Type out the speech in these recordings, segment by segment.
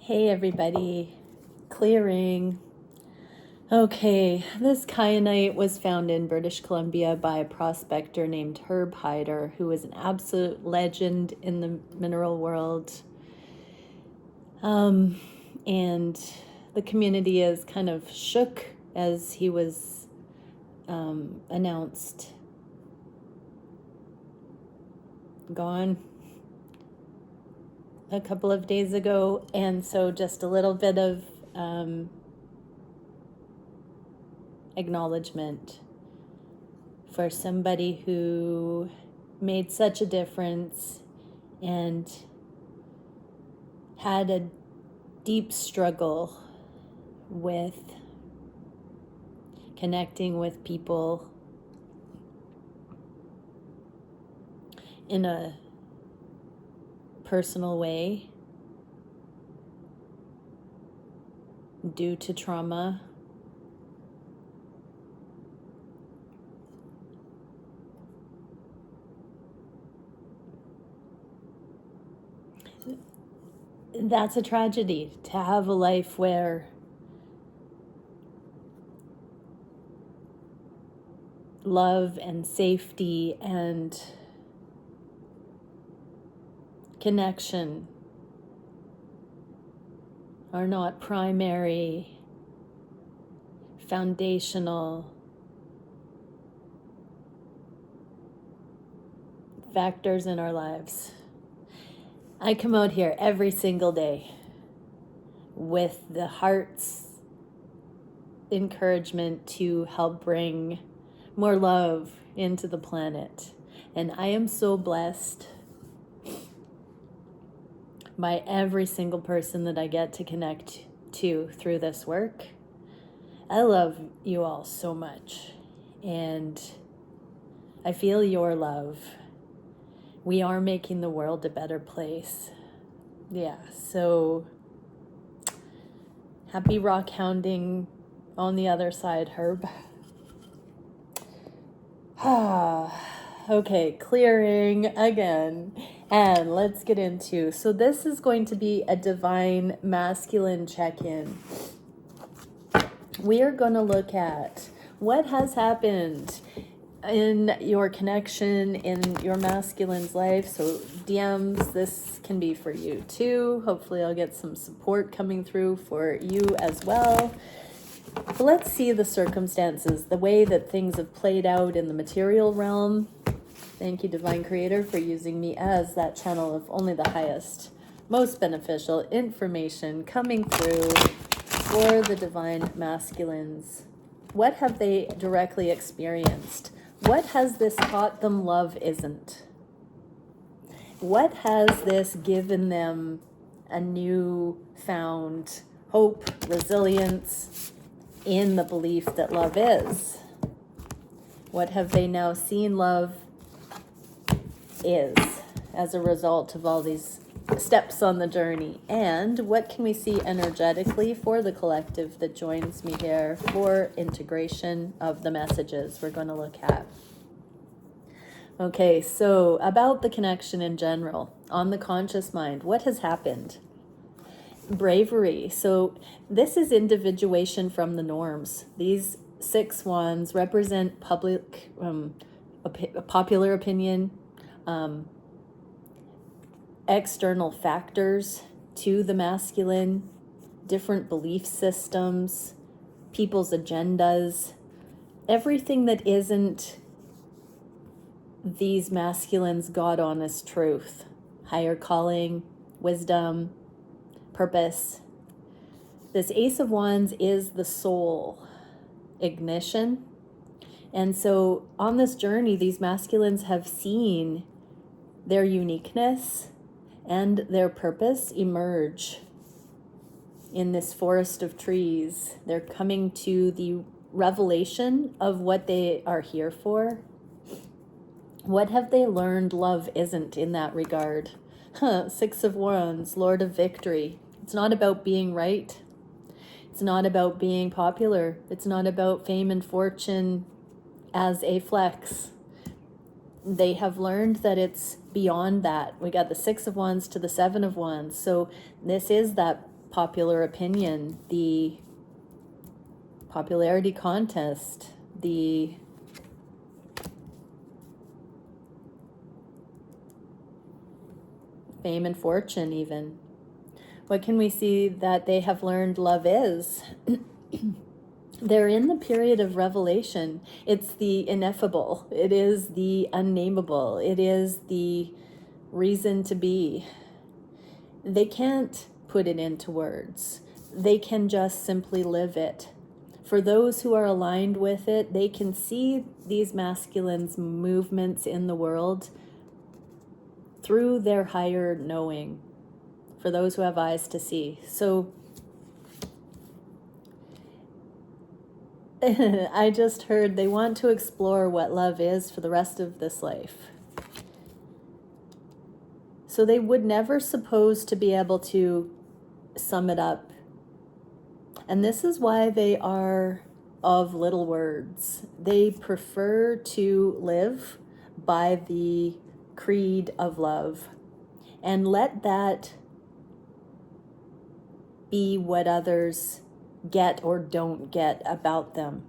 Hey everybody, clearing. Okay, this kyanite was found in British Columbia by a prospector named Herb Hyder, who is an absolute legend in the mineral world. And the community is kind of shook as he was announced gone a couple of days ago, and so just a little bit of acknowledgement for somebody who made such a difference and had a deep struggle with connecting with people in a personal way due to trauma. That's a tragedy, to have a life where love and safety and connection are not primary, foundational factors in our lives. I come out here every single day with the heart's encouragement to help bring more love into the planet. And I am so blessed by every single person that I get to connect to through this work. I love you all so much, and I feel your love. We are making the world a better place. Yeah, so happy rock hounding on the other side, Herb. Okay, clearing again. And let's get into, so this is going to be a divine masculine check-in. We are going to look at what has happened in your connection in your masculine's life. So DMs, this can be for you too. Hopefully I'll get some support coming through for you as well. But let's see the circumstances, the way that things have played out in the material realm. Thank you, Divine Creator, for using me as that channel of only the highest, most beneficial information coming through for the divine masculines. What have they directly experienced? What has this taught them love isn't? What has this given them a new found hope, resilience in the belief that love is? What have they now seen love is as a result of all these steps on the journey? And what can we see energetically for the collective that joins me here for integration of the messages we're going to look at? Okay, so about the connection in general, on the conscious mind, what has happened? Bravery. So this is individuation from the norms. These 6 wands represent public, popular opinion, external factors to the masculine, different belief systems, people's agendas, everything that isn't these masculines' God-honest truth, higher calling, wisdom, purpose. This Ace of Wands is the soul ignition. And so on this journey, these masculines have seen their uniqueness and their purpose emerge in this forest of trees. They're coming to the revelation of what they are here for. What have they learned love isn't in that regard? 6 of Wands, Lord of Victory. It's not about being right. It's not about being popular. It's not about fame and fortune as a flex. They have learned that it's beyond that. We got the 6 of Wands to the 7 of Wands. So this is that popular opinion, the popularity contest, the fame and fortune even. What can we see that they have learned love is? They're in the period of revelation. It's the ineffable. It is the unnameable. It is the reason to be. They can't put it into words. They can just simply live it. For those who are aligned with it, they can see these masculines' movements in the world through their higher knowing, for those who have eyes to see. So I just heard they want to explore what love is for the rest of this life. So they would never suppose to be able to sum it up. And this is why they are of little words. They prefer to live by the creed of love and let that be what others get or don't get about them.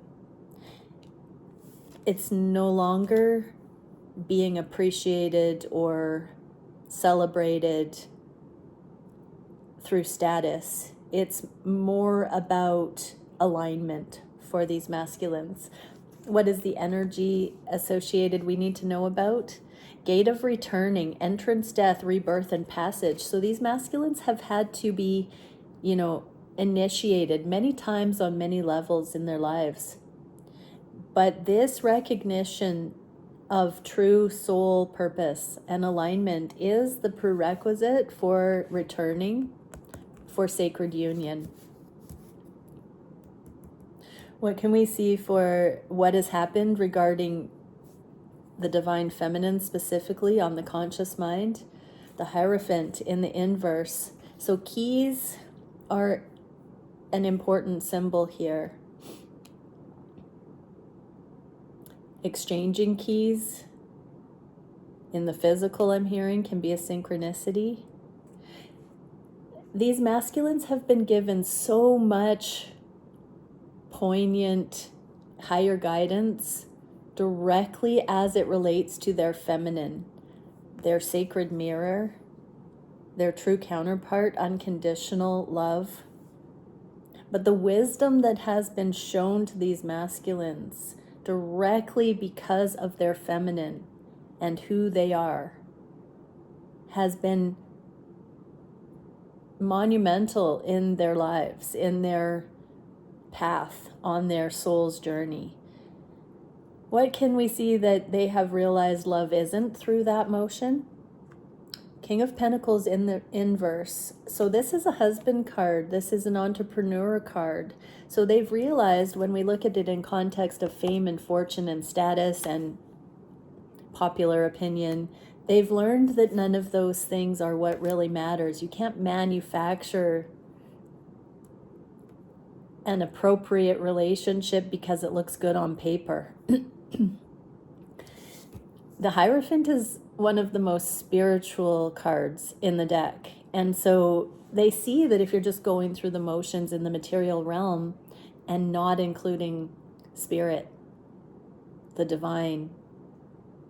It's no longer being appreciated or celebrated through status. It's more about alignment for these masculines. What is the energy associated we need to know about? Gate of returning, entrance, death, rebirth, and passage. So these masculines have had to be, initiated many times on many levels in their lives. But this recognition of true soul purpose and alignment is the prerequisite for returning for sacred union. What can we see for what has happened regarding the divine feminine, specifically on the conscious mind? The Hierophant in the inverse. So keys are an important symbol here. Exchanging keys in the physical, I'm hearing, can be a synchronicity. These masculines have been given so much poignant higher guidance directly as it relates to their feminine, their sacred mirror, their true counterpart, unconditional love. But the wisdom that has been shown to these masculines directly because of their feminine and who they are has been monumental in their lives, in their path, on their soul's journey. What can we see that they have realized love isn't through that motion? King of Pentacles in the inverse. So this is a husband card. This is an entrepreneur card. So they've realized, when we look at it in context of fame and fortune and status and popular opinion, they've learned that none of those things are what really matters. You can't manufacture an appropriate relationship because it looks good on paper. The Hierophant is one of the most spiritual cards in the deck. And so they see that if you're just going through the motions in the material realm and not including spirit, the divine,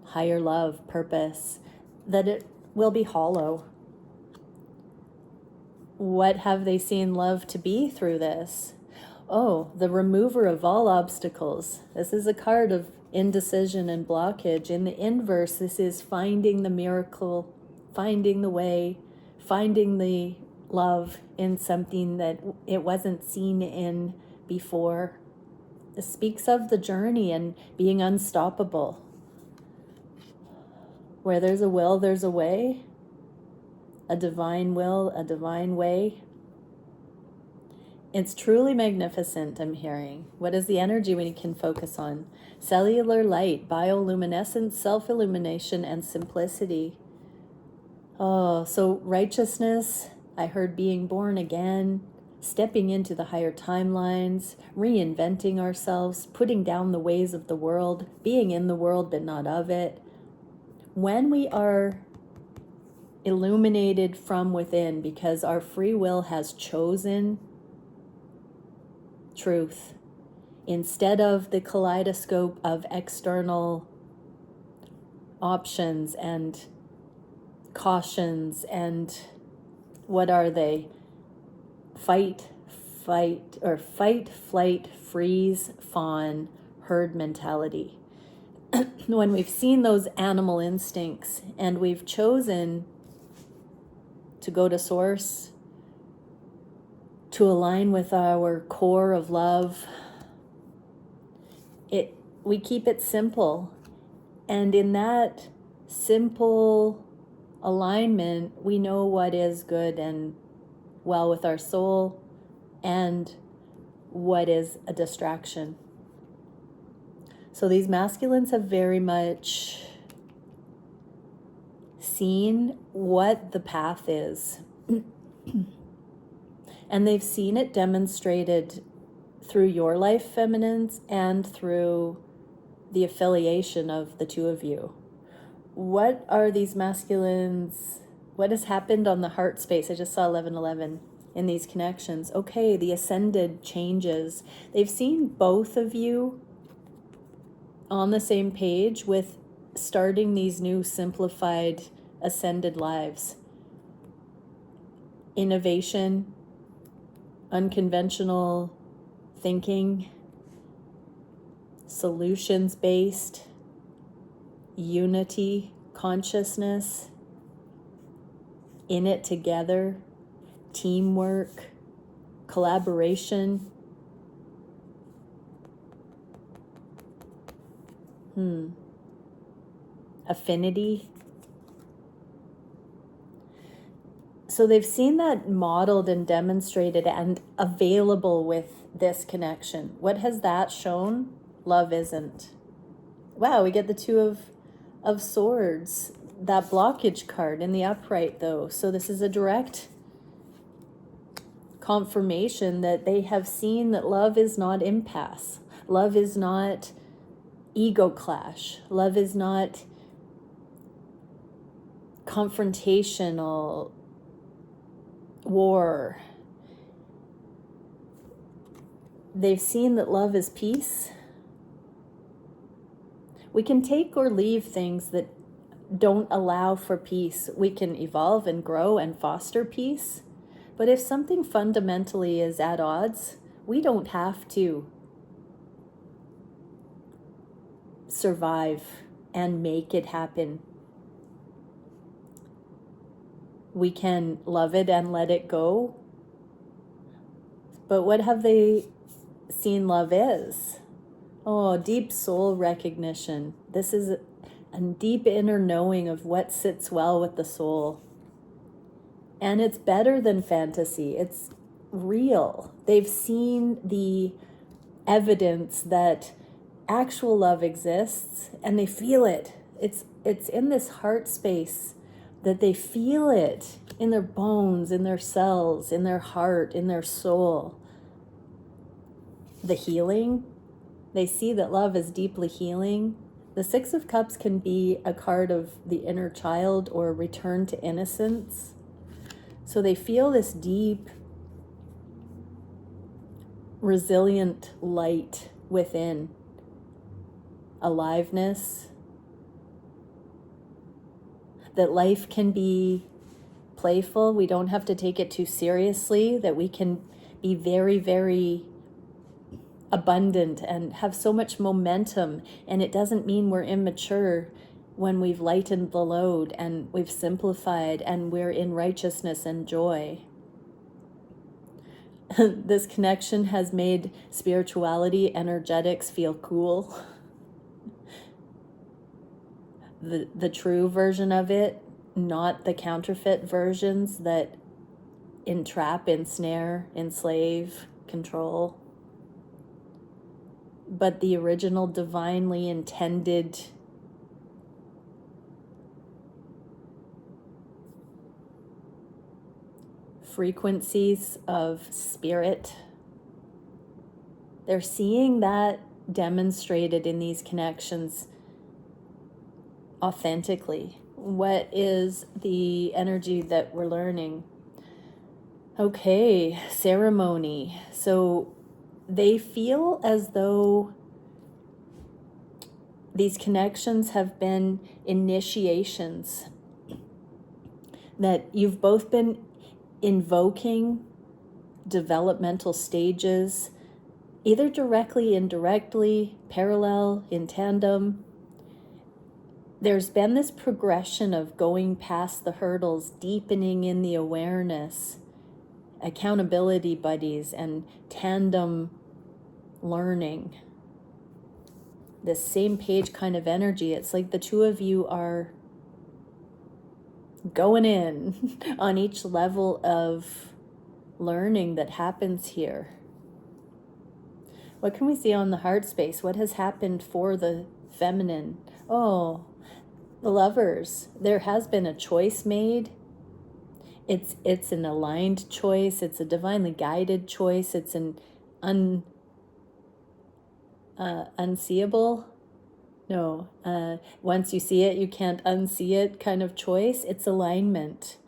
higher love, purpose, that it will be hollow. What have they seen love to be through this? Oh, the remover of all obstacles. This is a card of indecision and blockage. In the inverse, this is finding the miracle, finding the way, finding the love in something that it wasn't seen in before. It speaks of the journey and being unstoppable. Where there's a will, there's a way. A divine will, a divine way. It's truly magnificent, I'm hearing. What is the energy we can focus on? Cellular light, bioluminescence, self-illumination, and simplicity. Oh, so righteousness, I heard being born again, stepping into the higher timelines, reinventing ourselves, putting down the ways of the world, being in the world but not of it. When we are illuminated from within, because our free will has chosen truth instead of the kaleidoscope of external options and cautions and what are they? Fight, flight, freeze, fawn, herd mentality. When we've seen those animal instincts and we've chosen to go to source, to align with our core of love, we keep it simple. And in that simple alignment, we know what is good and well with our soul and what is a distraction. So these masculines have very much seen what the path is. And they've seen it demonstrated through your life, feminines, and through the affiliation of the two of you. What are these masculines? What has happened on the heart space? I just saw 1111 in these connections. Okay, the ascended changes. They've seen both of you on the same page with starting these new simplified ascended lives. Innovation, unconventional thinking, solutions-based, unity, consciousness, in it together, teamwork, collaboration. Affinity. So they've seen that modeled and demonstrated and available with this connection. What has that shown? Love isn't. Wow, we get the Two of Swords. That blockage card in the upright, though. So this is a direct confirmation that they have seen that love is not impasse. Love is not ego clash. Love is not confrontational war. They've seen that love is peace. We can take or leave things that don't allow for peace. We can evolve and grow and foster peace. But if something fundamentally is at odds, we don't have to survive and make it happen. We can love it and let it go. But what have they seen love is? Oh, deep soul recognition. This is a deep inner knowing of what sits well with the soul. And it's better than fantasy. It's real. They've seen the evidence that actual love exists and they feel it. It's in this heart space that they feel it in their bones, in their cells, in their heart, in their soul. The healing, they see that love is deeply healing. The Six of Cups can be a card of the inner child or return to innocence. So they feel this deep, resilient light within, aliveness, that life can be playful. We don't have to take it too seriously, that we can be very, very abundant and have so much momentum. And it doesn't mean we're immature when we've lightened the load and we've simplified and we're in righteousness and joy. This connection has made spirituality, energetics feel cool. The true version of it, not the counterfeit versions that entrap, ensnare, enslave, control, but the original divinely intended frequencies of spirit. They're seeing that demonstrated in these connections authentically. What is the energy that we're learning? Okay, ceremony. So they feel as though these connections have been initiations, that you've both been invoking developmental stages, either directly, indirectly, parallel, in tandem. There's been this progression of going past the hurdles, deepening in the awareness, accountability buddies, and tandem learning. This same page kind of energy. It's like the two of you are going in on each level of learning that happens here. What can we see on the heart space? What has happened for the feminine? Oh, the Lovers. There has been a choice made. It's an aligned choice. It's a divinely guided choice. It's an unseeable. No, once you see it, you can't unsee it kind of choice. It's alignment.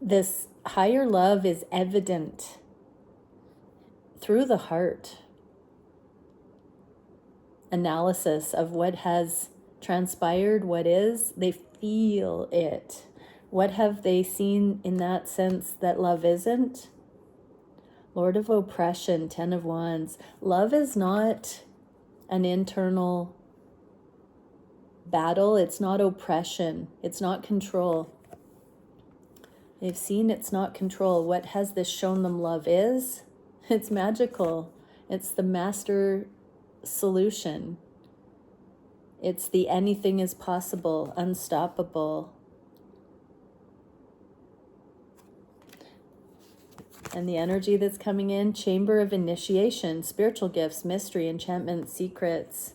This higher love is evident through the heart. Analysis of what has transpired, what is, they feel it. What have they seen in that sense that love isn't? Lord of Oppression, 10 of Wands. Love is not an internal battle. It's not oppression. It's not control. They've seen it's not control. What has this shown them love is? It's magical. It's the master solution. It's the anything is possible, unstoppable. And the energy that's coming in, chamber of initiation, spiritual gifts, mystery, enchantment, secrets.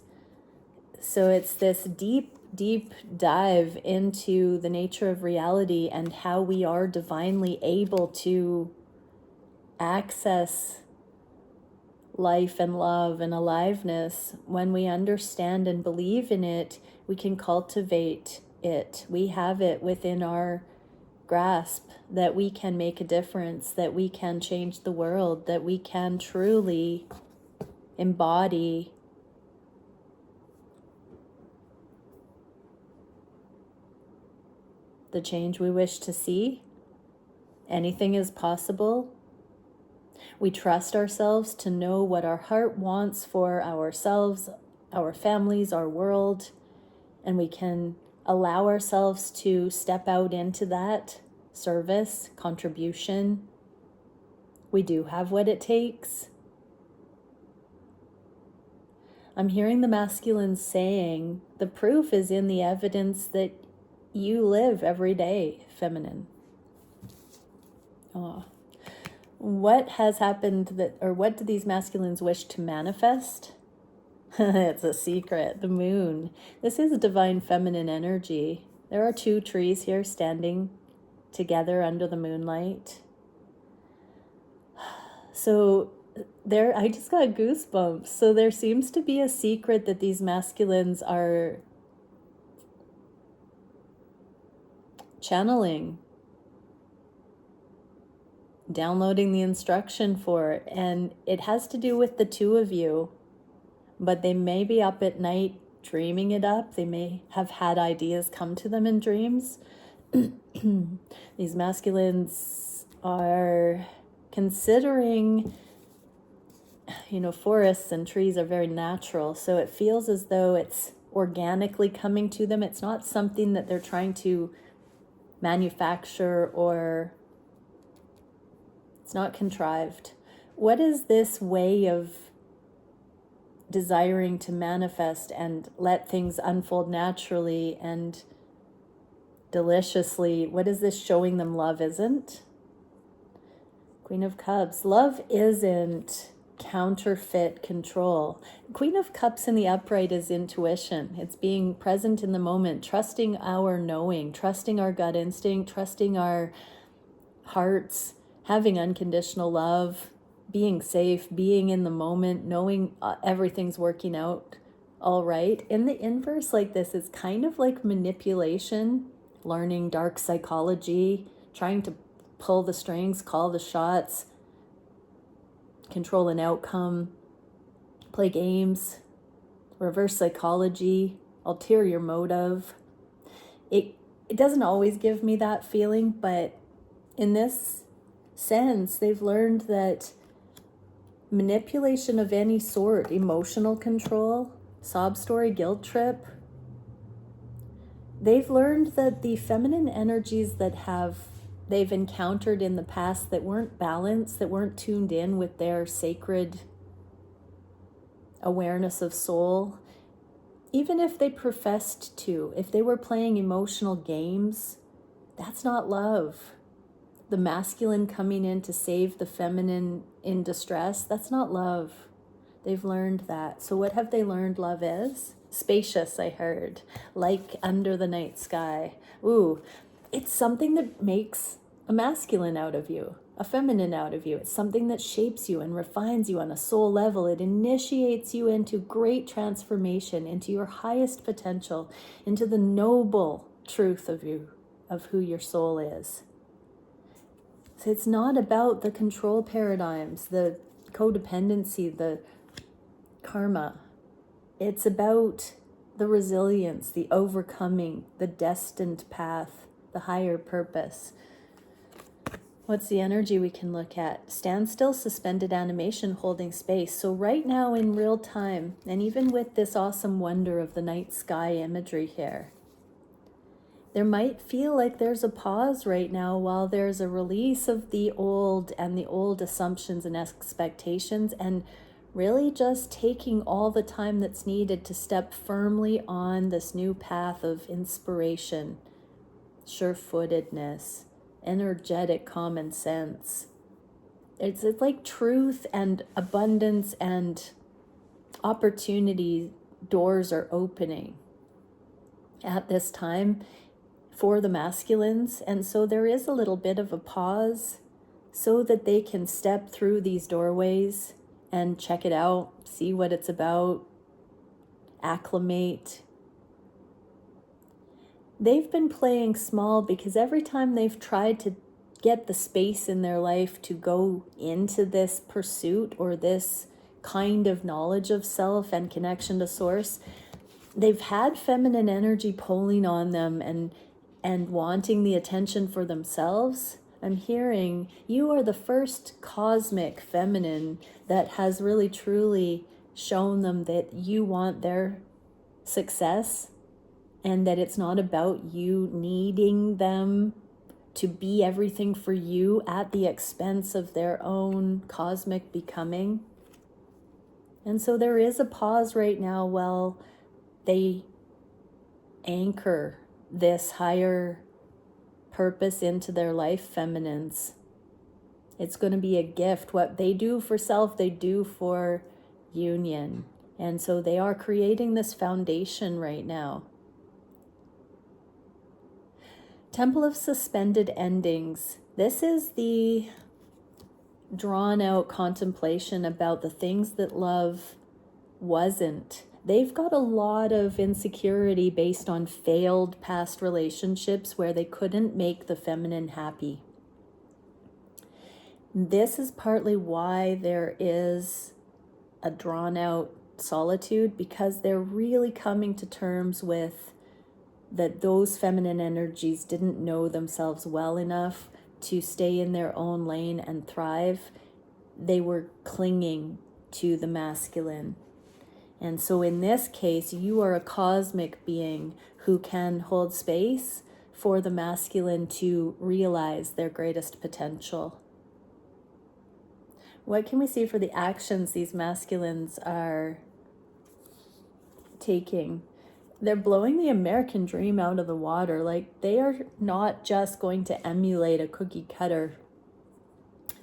So it's this deep, deep dive into the nature of reality and how we are divinely able to access life and love and aliveness. When we understand and believe in it, we can cultivate it. We have it within our grasp that we can make a difference, that we can change the world, that we can truly embody the change we wish to see. Anything is possible. We trust ourselves to know what our heart wants for ourselves, our families, our world, and we can allow ourselves to step out into that service, contribution. We do have what it takes. I'm hearing the masculine saying, the proof is in the evidence that you live every day, feminine. Oh. What has happened that, or what do these masculines wish to manifest? It's a secret, the moon. This is a divine feminine energy. There are two trees here standing together under the moonlight. So there, I just got goosebumps. So there seems to be a secret that these masculines are channeling, downloading the instruction for, and it has to do with the two of you. But they may be up at night dreaming it up. They may have had ideas come to them in dreams. These masculines are considering, forests and trees are very natural. So it feels as though it's organically coming to them. It's not something that they're trying to manufacture, or it's not contrived. What is this way of desiring to manifest and let things unfold naturally and deliciously? What is this showing them love isn't? Queen of Cups. Love isn't counterfeit control. Queen of Cups in the upright is intuition. It's being present in the moment, trusting our knowing, trusting our gut instinct, trusting our hearts, having unconditional love, being safe, being in the moment, knowing everything's working out all right. In the inverse like this, it's kind of like manipulation, learning dark psychology, trying to pull the strings, call the shots, control an outcome, play games, reverse psychology, ulterior motive. It doesn't always give me that feeling, but in this sense, they've learned that manipulation of any sort, emotional control, sob story, guilt trip, they've learned that the feminine energies that they've encountered in the past that weren't balanced, that weren't tuned in with their sacred awareness of soul, even if they professed to, if they were playing emotional games, that's not love. The masculine coming in to save the feminine in distress, that's not love. They've learned that. So what have they learned love is? Spacious, I heard. Like under the night sky. Ooh, it's something that makes a masculine out of you, a feminine out of you. It's something that shapes you and refines you on a soul level. It initiates you into great transformation, into your highest potential, into the noble truth of you, of who your soul is. So it's not about the control paradigms, the codependency, the karma. It's about the resilience, the overcoming, the destined path, the higher purpose. What's the energy we can look at? Standstill, suspended animation, holding space. So right now in real time, and even with this awesome wonder of the night sky imagery here, there might feel like there's a pause right now while there's a release of the old and the old assumptions and expectations, and really just taking all the time that's needed to step firmly on this new path of inspiration, sure-footedness, energetic common sense. It's like truth and abundance and opportunity doors are opening at this time for the masculines. And so there is a little bit of a pause so that they can step through these doorways and check it out, see what it's about, acclimate. They've been playing small because every time they've tried to get the space in their life to go into this pursuit or this kind of knowledge of self and connection to source, they've had feminine energy pulling on them and wanting the attention for themselves. I'm hearing you are the first cosmic feminine that has really truly shown them that you want their success and that it's not about you needing them to be everything for you at the expense of their own cosmic becoming. And so there is a pause right now while they anchor this higher purpose into their life, feminines. It's going to be a gift. What they do for self, they do for union. And so they are creating this foundation right now. Temple of Suspended Endings. This is the drawn out contemplation about the things that love wasn't. They've got a lot of insecurity based on failed past relationships where they couldn't make the feminine happy. This is partly why there is a drawn out solitude, because they're really coming to terms with that those feminine energies didn't know themselves well enough to stay in their own lane and thrive. They were clinging to the masculine. And so in this case, you are a cosmic being who can hold space for the masculine to realize their greatest potential. What can we see for the actions these masculines are taking? They're blowing the American dream out of the water. Like, they are not just going to emulate a cookie cutter.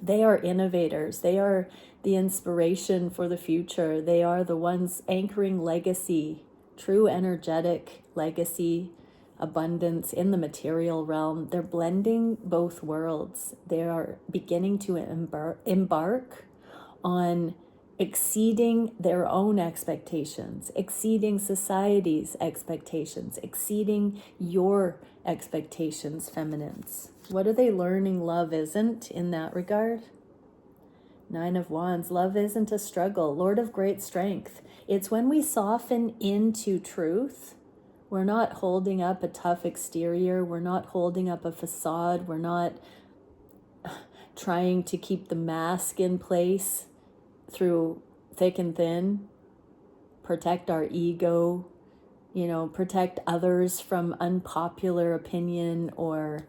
They are innovators. They are the inspiration for the future. They are the ones anchoring legacy, true energetic legacy, abundance in the material realm. They're blending both worlds. They are beginning to embark on exceeding their own expectations, exceeding society's expectations, exceeding your expectations, feminines. What are they learning love isn't in that regard? Nine of Wands, love isn't a struggle. Lord of great strength. It's when we soften into truth. We're not holding up a tough exterior. We're not holding up a facade. We're not trying to keep the mask in place through thick and thin. Protect our ego, protect others from unpopular opinion or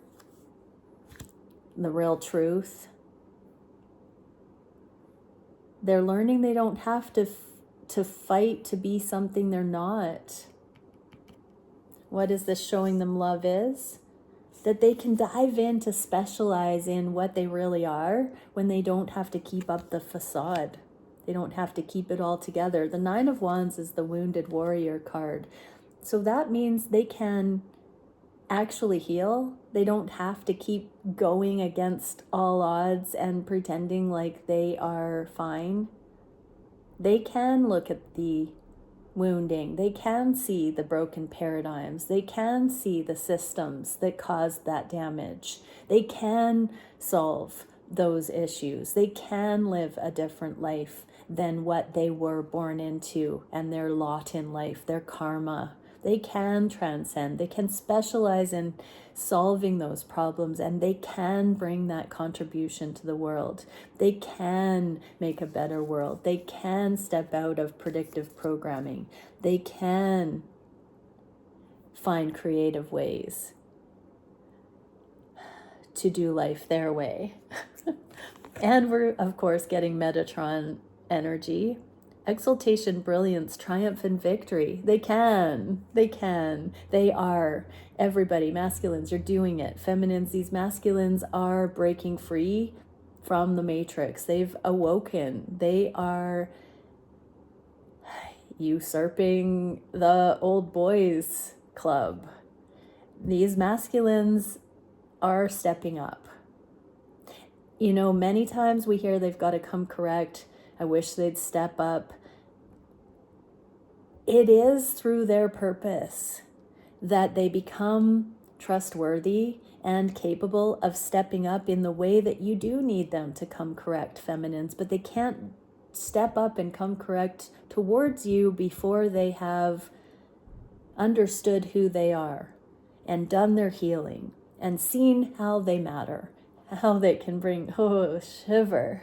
the real truth. They're learning they don't have to fight to be something they're not. What is this showing them love is? That they can dive in to specialize in what they really are when they don't have to keep up the facade. They don't have to keep it all together. The Nine of Wands is the wounded warrior card. So that means they can actually heal. They don't have to keep going against all odds and pretending like they are fine. They can look at the wounding. They can see the broken paradigms. They can see the systems that caused that damage. They can solve those issues. They can live a different life than what they were born into and their lot in life, their karma. They can transcend. They can specialize in solving those problems, and they can bring that contribution to the world. They can make a better world. They can step out of predictive programming. They can find creative ways to do life their way. And we're, of course, getting Metatron energy. Exaltation, brilliance, triumph, and victory. They can. They are. Everybody, masculines, you're doing it. Feminines, these masculines are breaking free from the matrix. They've awoken. They are usurping the old boys club. These masculines are stepping up. Many times we hear they've got to come correct. I wish they'd step up. It is through their purpose that they become trustworthy and capable of stepping up in the way that you do need them to come correct, feminines, but they can't step up and come correct towards you before they have understood who they are and done their healing and seen how they matter, how they can bring, shiver.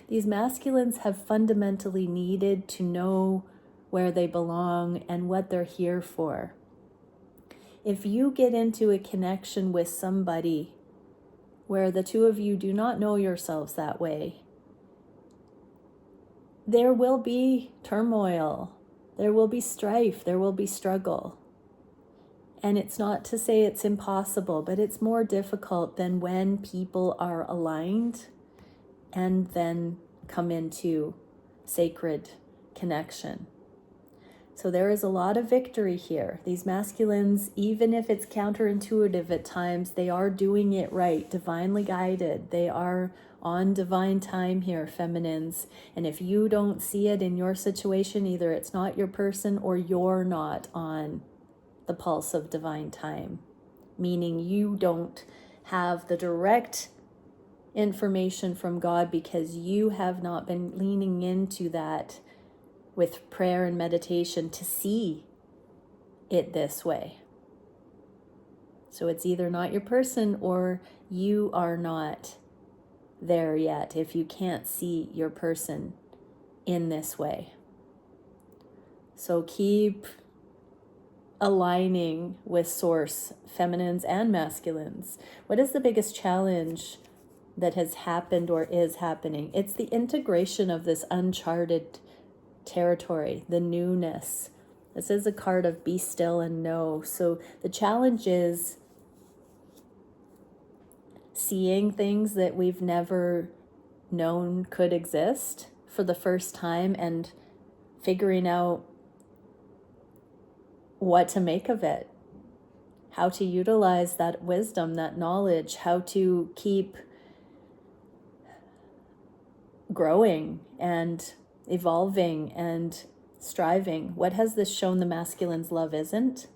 These masculines have fundamentally needed to know where they belong and what they're here for. If you get into a connection with somebody where the two of you do not know yourselves that way, there will be turmoil, there will be strife, there will be struggle. And it's not to say it's impossible, but it's more difficult than when people are aligned and then come into sacred connection. So there is a lot of victory here. These masculines, even if it's counterintuitive at times, they are doing it right, divinely guided. They are on divine time here, feminines. And if you don't see it in your situation, either it's not your person or you're not on the pulse of divine time, meaning you don't have the direct information from God because you have not been leaning into that with prayer and meditation to see it this way. So it's either not your person or you are not there yet if you can't see your person in this way. So keep aligning with source, feminines and masculines. What is the biggest challenge that has happened or is happening? It's the integration of this uncharted territory, the newness. This is a card of be still and know. So the challenge is seeing things that we've never known could exist for the first time and figuring out what to make of it, how to utilize that wisdom, that knowledge, how to keep growing and evolving and striving. What has this shown the masculines love isn't?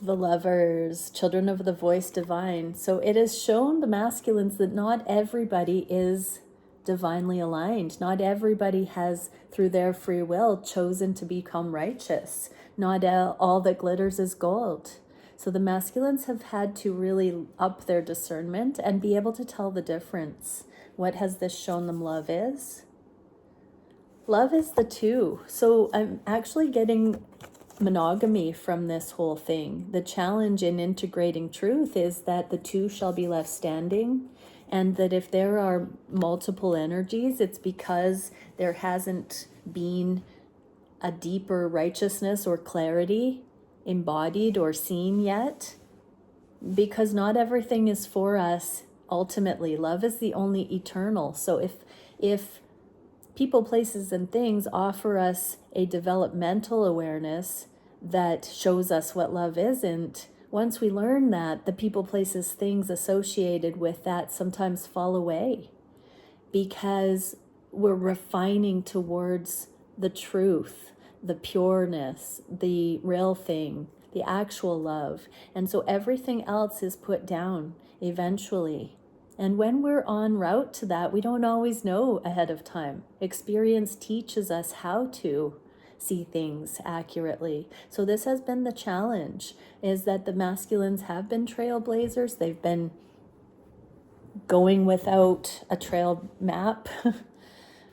The Lovers, children of the voice divine. So it has shown the masculines that not everybody is divinely aligned. Not everybody has, through their free will, chosen to become righteous. Not all that glitters is gold. So the masculines have had to really up their discernment and be able to tell the difference. What has this shown them love is? Love is the two. So I'm actually getting monogamy from this whole thing. The challenge in integrating truth is that the two shall be left standing, and that if there are multiple energies, it's because there hasn't been a deeper righteousness or clarity embodied or seen yet, because not everything is for us. Ultimately, love is the only eternal. So if people, places, and things offer us a developmental awareness that shows us what love isn't, once we learn that, the people, places, things associated with that sometimes fall away, because we're refining towards the truth, the pureness, the real thing, the actual love. And so everything else is put down eventually. And when we're en route to that, we don't always know ahead of time. Experience teaches us how to see things accurately. So this has been the challenge, is that the masculines have been trailblazers. They've been going without a trail map.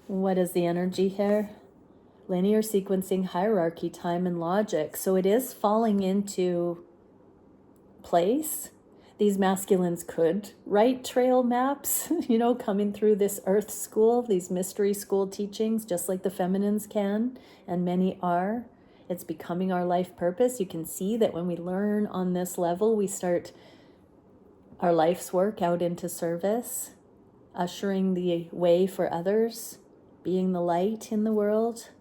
What is the energy here? Linear sequencing, hierarchy, time, and logic. So it is falling into place. These masculines could write trail maps, coming through this earth school, these mystery school teachings, just like the feminines can, and many are. It's becoming our life purpose. You can see that when we learn on this level, we start our life's work out into service, ushering the way for others, being the light in the world.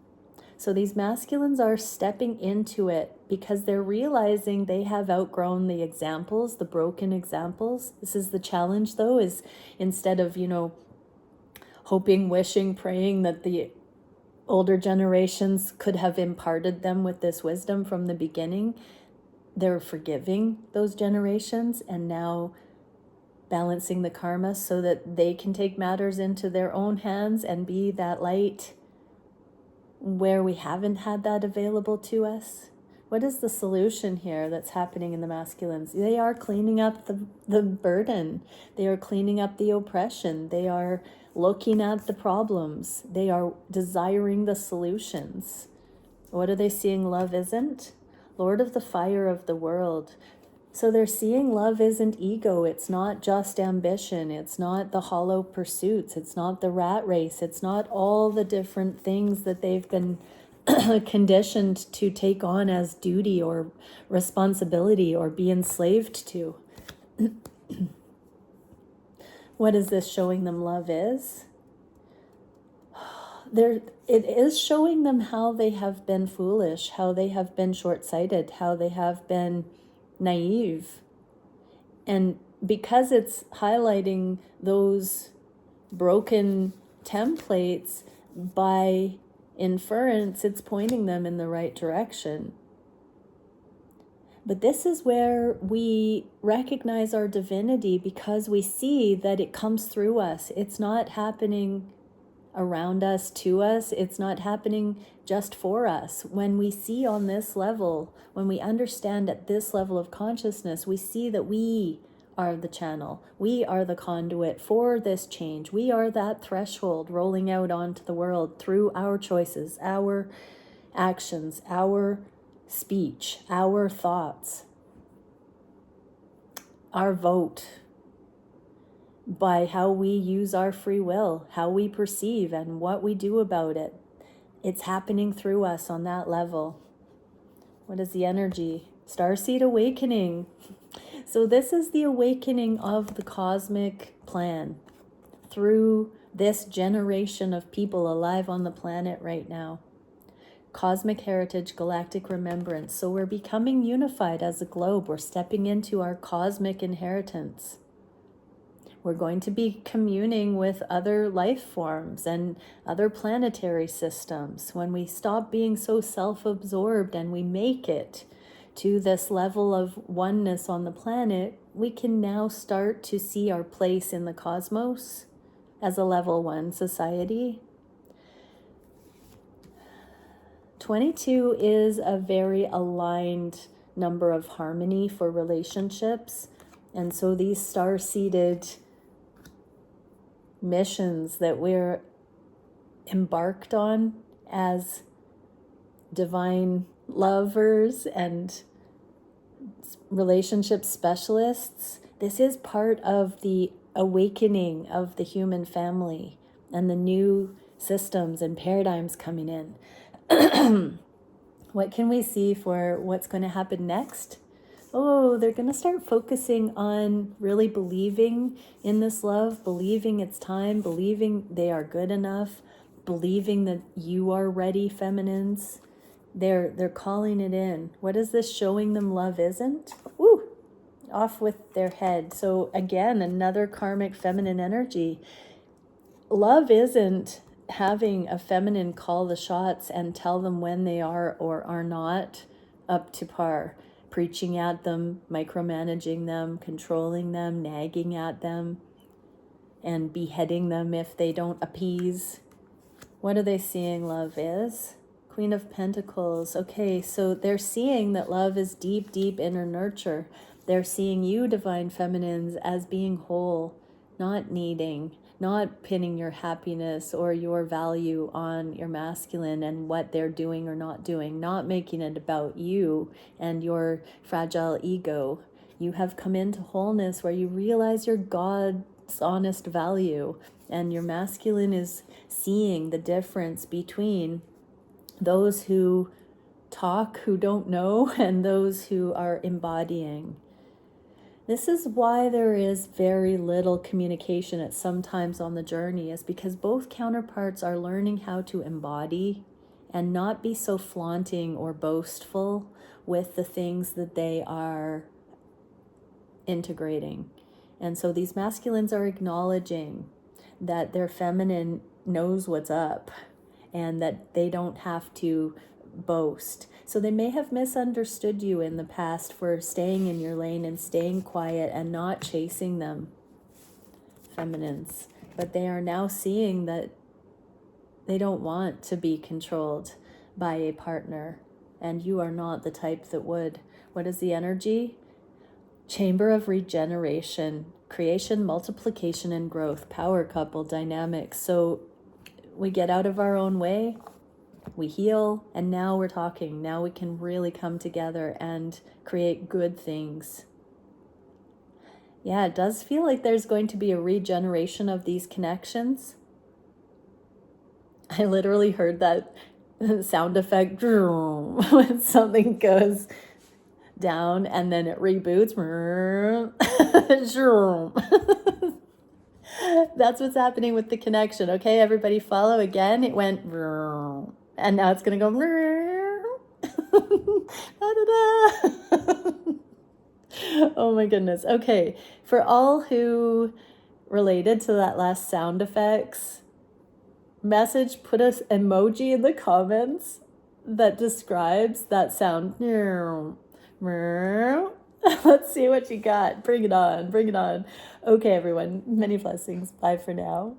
So these masculines are stepping into it because they're realizing they have outgrown the examples, the broken examples. This is the challenge, though, is instead of, hoping, wishing, praying that the older generations could have imparted them with this wisdom from the beginning, they're forgiving those generations and now balancing the karma so that they can take matters into their own hands and be that light where we haven't had that available to us. What is the solution here that's happening in the masculines? They are cleaning up the burden. They are cleaning up the oppression. They are looking at the problems. They are desiring the solutions. What are they seeing love isn't? Lord of the fire of the world. So they're seeing love isn't ego. It's not just ambition. It's not the hollow pursuits. It's not the rat race. It's not all the different things that they've been conditioned to take on as duty or responsibility or be enslaved to. What is this showing them love is? It is showing them how they have been foolish, how they have been short-sighted, how they have been naive. And because it's highlighting those broken templates, by inference, it's pointing them in the right direction. But this is where we recognize our divinity, because we see that it comes through us. It's not happening around us, to us. It's not happening just for us. When we see on this level, when we understand at this level of consciousness, we see that we are the channel. We are the conduit for this change. We are that threshold rolling out onto the world through our choices, our actions, our speech, our thoughts, our vote, by how we use our free will, how we perceive, and what we do about it. It's happening through us on that level. What is the energy? Starseed awakening. So this is the awakening of the cosmic plan through this generation of people alive on the planet right now. Cosmic heritage, galactic remembrance. So we're becoming unified as a globe. We're stepping into our cosmic inheritance. We're going to be communing with other life forms and other planetary systems. When we stop being so self-absorbed and we make it to this level of oneness on the planet, we can now start to see our place in the cosmos as a level 1 society. 22 is a very aligned number of harmony for relationships. And so these star-seeded missions that we're embarked on as divine lovers and relationship specialists, this is part of the awakening of the human family and the new systems and paradigms coming in. What can we see for what's going to happen next? Oh, they're going to start focusing on really believing in this love, believing it's time, believing they are good enough, believing that you are ready, feminines. They're calling it in. What is this showing them love isn't? Woo! Off with their head. So again, another karmic feminine energy. Love isn't having a feminine call the shots and tell them when they are or are not up to par. Preaching at them, micromanaging them, controlling them, nagging at them, and beheading them if they don't appease. What are they seeing love is? Queen of Pentacles. Okay, so they're seeing that love is deep, deep inner nurture. They're seeing you, divine feminines, as being whole, not needing, not pinning your happiness or your value on your masculine and what they're doing or not doing, not making it about you and your fragile ego. You have come into wholeness where you realize your God's honest value, and your masculine is seeing the difference between those who talk, who don't know, and those who are embodying. This is why there is very little communication at some times on the journey, is because both counterparts are learning how to embody and not be so flaunting or boastful with the things that they are integrating. And so these masculines are acknowledging that their feminine knows what's up and that they don't have to boast. So they may have misunderstood you in the past for staying in your lane and staying quiet and not chasing them, feminines. But they are now seeing that they don't want to be controlled by a partner, and you are not the type that would. What is the energy? Chamber of regeneration, creation, multiplication, and growth, power couple dynamics. So we get out of our own way, we heal, and now we're talking. Now we can really come together and create good things. Yeah, it does feel like there's going to be a regeneration of these connections. I literally heard that sound effect when something goes down and then it reboots. That's what's happening with the connection. Okay, everybody follow again. It went and now it's gonna go oh my goodness. Okay, for all who related to that last sound effects message, put an emoji in the comments that describes that sound. Let's see what you got. Bring it on. Bring it on. Okay, everyone. Many blessings. Bye for now.